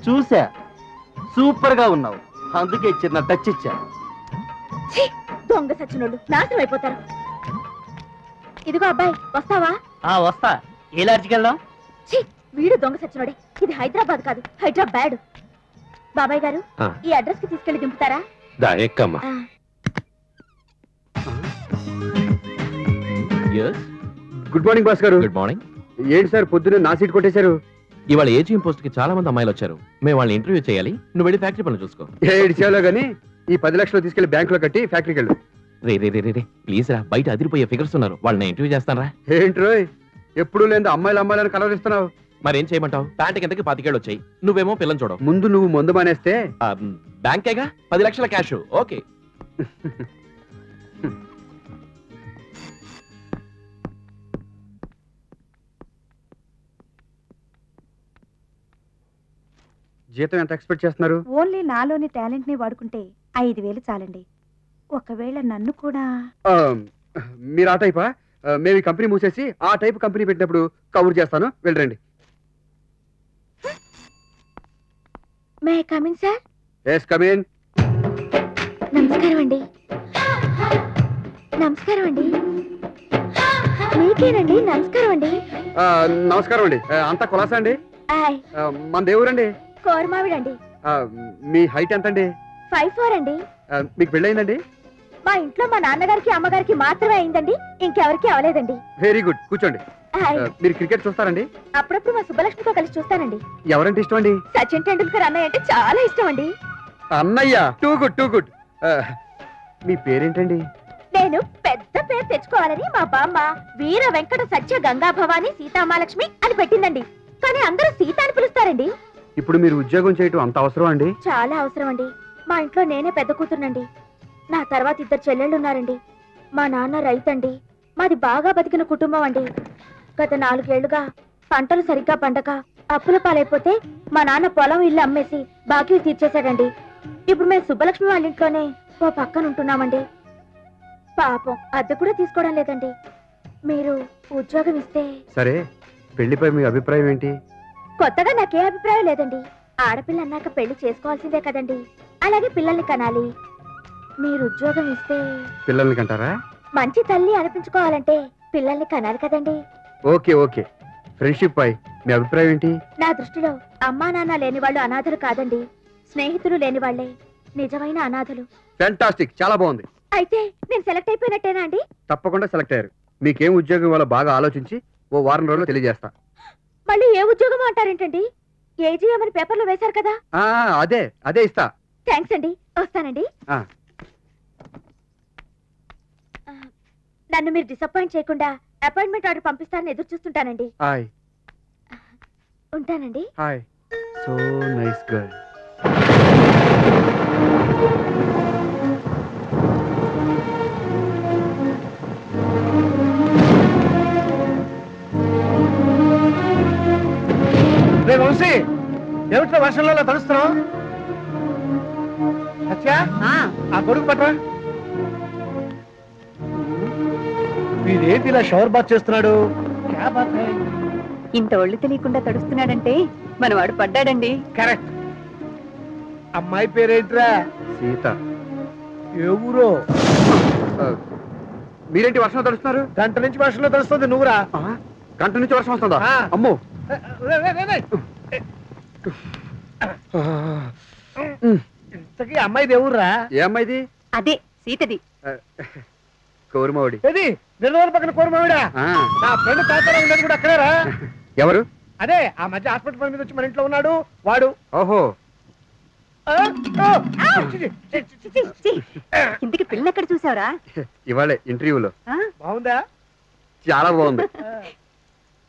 చూసా, సూపర్ గా ఉన్నావు, అందుకే చిన్న టచ్ ఇచ్చా. దొంగ సచ్చినోళ్ళు నాశనం అయిపోతారు. ఇదిగో అబ్బాయి, వస్తావా? వస్తా. ఏ లాడ్జికి వెళ్దాం? వీడు దొంగ సచ్చినోడే. ఇది హైదరాబాద్ కాదు, హైదరాబాద్. బాబాయ్ గారు, ఈ అడ్రస్ కి తీసుకెళ్లి దింపుతారా? గుడ్ మార్నింగ్ బాస్ గారు. Good morning. ఏంటి సార్ పొద్దున్న నా సీట్ కొట్టేశారు? ఇవాళ ఏజీఎం పోస్ట్ కి చాలా మంది అమ్మాయిలు వచ్చారు. మేము వాళ్ళని ఇంటర్వ్యూ చేయాలి. నువ్వు వెళ్ళి ఫ్యాక్టరీ పనులు చూసుకో. ఏడు చేయాలో గానీ ఈ 10 లక్షలు తీసుకెళ్లి బ్యాంక్ లో కట్టి ఫ్యాక్టరీకి వెళ్ళు. రే రే రే రే ప్లీజ్ రా, బయట అదిరిపోయే ఫిగర్స్ ఉన్నారు, వాళ్ళని ఇంటర్వ్యూ చేస్తాను రా. ఏంట్రో ఎప్పుడు లేదు అమ్మాయిలని కలవరిస్తున్నావు? మరేం చేయమంటావు? ప్యాంట్ కిందకి 25 వచ్చాయి, నువ్వేమో పిల్లని చూడవు. ముందు నువ్వు మందు మానేస్తే బ్యాంకేగా 10 లక్షల క్యాష్. ఓకే. జీతం ఎంత ఎక్స్పెక్ట్ చేస్తున్నారు? ఓన్లీ నాలోని టాలెంట్ ని వాడుకుంటే 5,000 చాలండి. ఒకవేళ నన్ను కూడా మీరు ఆ టైపా? మేము ఈ కంపెనీ మూసేసి ఆ టైప్ కంపెనీ పెట్టినప్పుడు కవర్ చేస్తాను, వెళ్ళండి. May come in sir? yes come in. నమస్కారం అండి. నమస్కారం అండి. మీకేనండి నమస్కారం అండి. నమస్కారం అండి. అంతా కులాసా అండి? మన దేవురండి కోరమావిడండి. మీ హైట్ ఎంత అండి? 5'4" అండి. మీకు పెళ్ళయిందండి? మా ఇంట్లో మా నాన్నగారికి అమ్మగారికి మాత్రమే అయిందండి, ఇంకెవరికి అవలేదండి. వెరీ గుడ్, కూర్చోండి. మీరు క్రికెట్ చూస్తారండి? అప్పుడప్పుడు మా సుబ్బలక్ష్మితో కలిసి చూస్తానండి. ఎవరంటే ఇష్టం అండి? సచిన్ టెండూల్కర్ అన్నయ్య అంటే చాలా ఇష్టం అండి. అన్నయ్య, టూ గుడ్ టూ గుడ్. మీ పేరేంటండి? నేను పెద్ద పేరు తెచ్చుకోవాలని మా బామ్మ వీర వెంకట సత్య గంగా భవాని సీతామాలక్ష్మి అని పెట్టిందండి. కానీ అందరూ సీత అని పిలుస్తారండి. ఇప్పుడు మీరు ఉద్యోగం చేయటం అంత అవసరం అండి? చాలా అవసరం అండి. మా ఇంట్లో నేనే పెద్ద కూతుర్నండి. నా తర్వాత 2 చెల్లెళ్ళున్నారండి. మా నాన్న రైతండి. మాది బాగా బతికిన కుటుంబం అండి. గత 4 ఏళ్లుగా పంటలు సరిగ్గా పండక అప్పుల పాలైపోతే మా నాన్న పొలం ఇల్లు అమ్మేసి బాకీలు తీర్చేశాడండి. ఇప్పుడు మేము సుబ్బలక్ష్మి వాళ్ళ ఇంట్లోనే ఓ పక్కన ఉంటున్నామండి. పాపం అద్దె కూడా తీసుకోవడం లేదండి. మీరు ఉద్యోగం ఇస్తే. సరే, పెళ్లిపై మీ అభిప్రాయం ఏంటి? కొత్తగా నాకే అభిప్రాయం లేదండి. ఆడపిల్ల అన్నాక పెళ్లి చేసుకోవాల్సిందే కదండి. అలాగే పిల్లల్ని కనాలి. మీరు ఉద్యోగం ఇస్తే. పిల్లల్ని కంటారా? మంచి తల్లి అనిపించుకోవాలంటే పిల్లల్ని కనాలి కదండి. Okay okay. ఫ్రెండ్షిప్ పై మీ అభిప్రాయం ఏంటి? నా దృష్టిలో అమ్మా నాన్న లేని వాళ్ళు అనాథలు కాదండి, స్నేహితులు లేని వాళ్లే నిజమైన అనాథలు. ఫ్యాంటాస్టిక్, చాలా బాగుంది. అయితే నేను సెలెక్ట్ అయిపోయినట్టేనా అండి? తప్పకుండా సెలెక్ట్ అయ్యారు. మీకేం ఉద్యోగం వల్ల బాగా ఆలోచించి ఓ వారం రోజుల్లో తెలియజేస్తా. మళ్ళీ ఏ ఉద్యోగం అంటారేంటండి? ఏజీఎం అని పేపర్లో వేశారు కదా. అదే అదే ఇస్తా. థ్యాంక్స్ అండి, వస్తానండి. నన్ను మీరు డిసప్పాయింట్ చేయకుండా అపాయింట్మెంట్ ఆర్డర్ పంపిస్తానని ఎదురు చూస్తుంటానండి. ఉంటానండి. Hi. So nice girl. Vamshi, ఏమిటో వర్షంలో తడుస్తున్నావు? ఆ కొడుకు పట్రా. వీడేంటి ఇలా షవర్ బాత్ చేస్తున్నాడు? ఇంత ఒళ్ళు తెలియకుండా తడుస్తున్నాడంటే మనవాడు పడ్డాడండి. కరెక్ట్. అమ్మాయి పేరేంట్రా? సీత. ఏ ఊరో? మీరేంటి వర్షంలో తడుస్తున్నారు? గంట నుంచి వర్షంలో తడుస్తుంది. నువ్వురా? గంట నుంచి వర్షం వస్తుందా? అమ్మో. ఇంతకీ అమ్మాయిది ఎవరురా? ఏ అమ్మాయిది? అదే సీతది. కోరమావిడి. ఏది నిర్మల పక్కన కోరమావిడా? నా ఫ్రెండ్ తాతరా ఉండేది కూడా అక్కడేరా. ఎవరు? అదే ఆ మధ్య హాస్పిటల్ పని మీద వచ్చి మన ఇంట్లో ఉన్నాడు వాడు. ఓహో. ఇంటికి పిల్లని ఎక్కడ చూసావురా? ఇవాళే ఇంటర్వ్యూలో. బాగుందా? చాలా బాగుంది.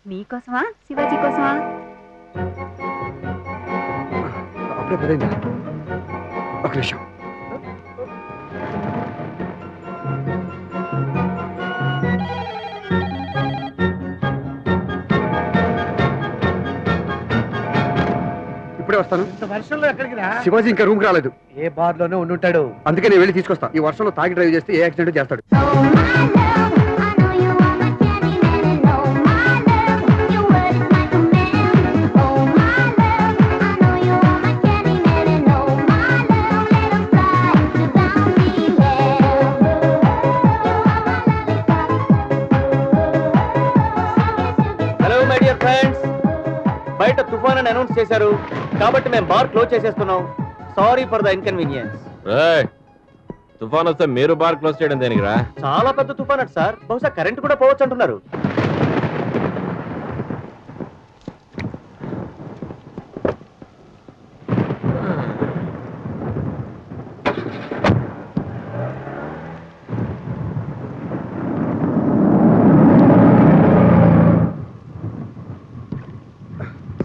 మీకోసమా శివాజీ కోసమా? అప్పుడే పదైందా? ఒక నిమిషం. ఇప్పుడే వస్తాను. ఇంత వర్షంలో ఎక్కడికి రా? శివాజీ ఇంకా రూమ్ రాలేదు. ఏ బార్ లోనే ఉండుంటాడు. అందుకే నేను వెళ్ళి తీసుకొస్తా. ఈ వర్షంలో తాగి డ్రైవ్ చేస్తే ఏ యాక్సిడెంట్ చేస్తాడు. బయట తుఫాన్ అని అనౌన్స్ చేశారు కాబట్టి మేము బార్ క్లోజ్ చేసేస్తున్నాం. Sorry for the inconvenience. తుఫాన్ వస్తే మీరు బార్ క్లోజ్ చేయడం దేనికిరా? చాలా పెద్ద తుఫాన్ అటు సార్, బహుశా కరెంట్ కూడా పోవచ్చు అంటున్నారు.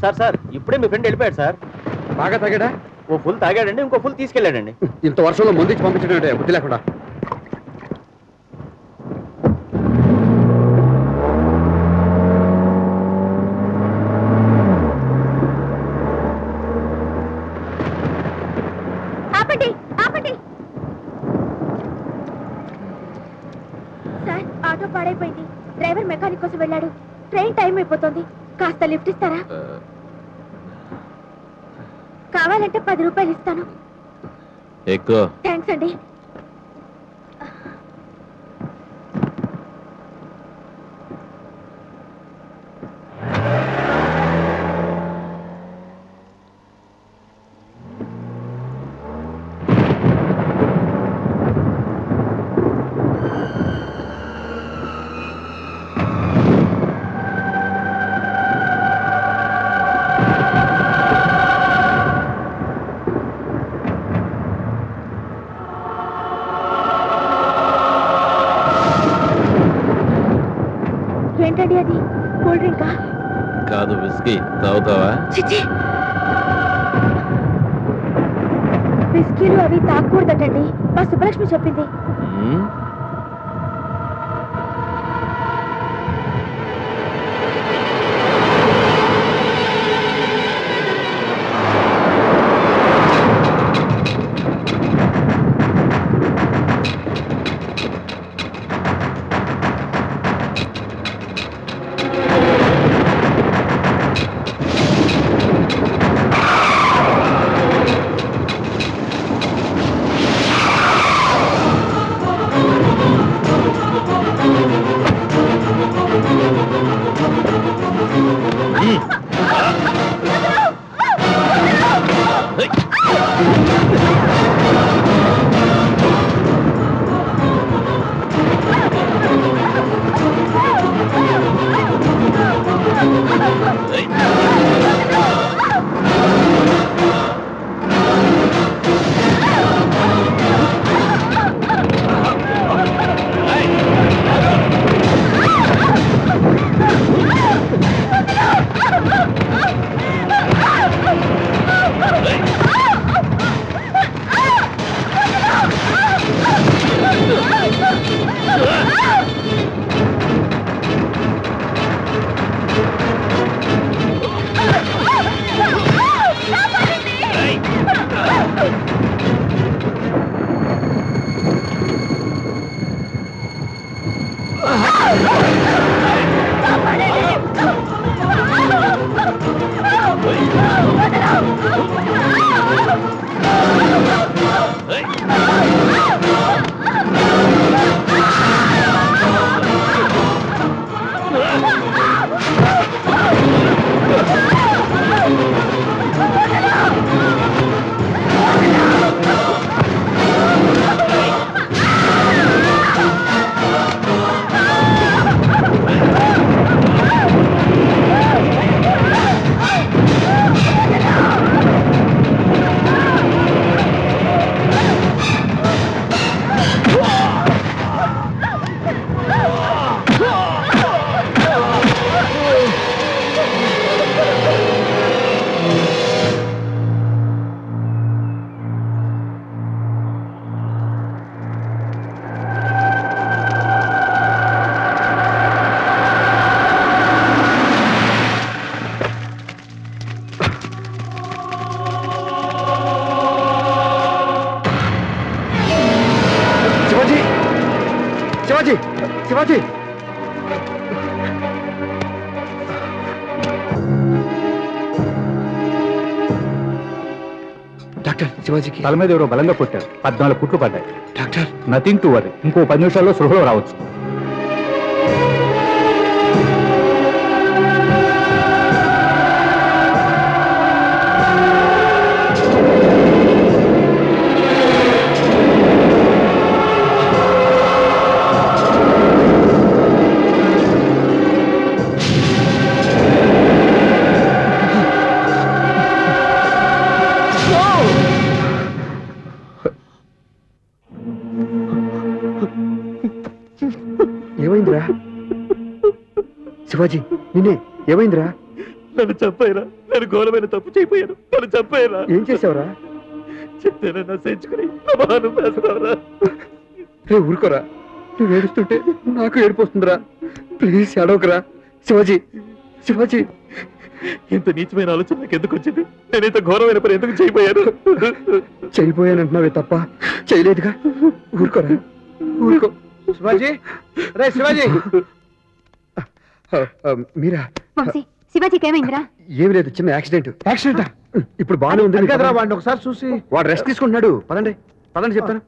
సార్ సార్ ఇప్పుడే మీ ఫ్రెండ్ వెళ్ళిపోయాడు సార్. బాగా తాగాడా? ఓ ఫుల్ తాగాడండి, ఇంకో ఫుల్ తీసుకెళ్ళాడండి. ఇంత వర్షంలో ముందుకి పంపించడం బుద్ధి లేకుండా. ఆపండి ఆపండి సార్, ఆటో పాడైపోయింది. డ్రైవర్ మెకానిక్ కోసం వెళ్ళాడు. ట్రైన్ టైం అయిపోతుంది. కాస్త లిఫ్ట్ ఇస్తారా? కావాలంటే 10 రూపాయలు ఇస్తాను. ఎక్కువ. థ్యాంక్స్ అండి. ఏంటండి అది? కూల్ డ్రింకా? కాదు, విస్కీ. తాగుతావా? చిచి, బిస్కీలు అవి తాగకూడదటండి. మా సుబ్బలక్ష్మి చెప్పింది. శివాజీ, శివాజీ, డాక్టర్, శివాజీకి తల మీద ఎవరో బలంగా కొట్టారు. 14 కుట్లు పడ్డాయి. Doctor, nothing to worry. ఇంకో 10 నిమిషాల్లో సృహలో రావచ్చు. శివాజీ నిన్నే ఏమైందిరా? నన్ను చంపాయిరా, నేను ఘోరమైన తప్పు చేయపోయాను, నన్ను చంపాయిరా. ఏం చేసావురా? చెప్తేనన్నా సెంచుకుని ప్రమాణం వేస్తావరా. రే ఊరుకోరా, నువ్వు ఏడుస్తుంటే నాకు ఏడుపు వస్తుందిరా. ప్లీజ్ ఏడవకురా శివాజీ. శివాజీ ఇంత నీచమైన ఆలోచన నాకు ఎందుకు వచ్చింది? నేను ఇంత ఘోరమైన పని ఎందుకు చేయబోయాను? చేయబోయానంటున్నావే తప్ప చేయలేదుగా. ఊరుకోరా, ఊరుకో. శివాజీ, రే శివాజీ. మీరా? వంశీ, శివాజీకి ఏమైందిరా? ఏమి లేదు, చిన్న యాక్సిడెంట్. యాక్సిడెంట్ ఇప్పుడు బాగానే ఉంది కదరా, వాడిని ఒకసారి చూసి. వాడు రెస్ట్ తీసుకుంటున్నాడు. పదండి పదండి చెప్తాను.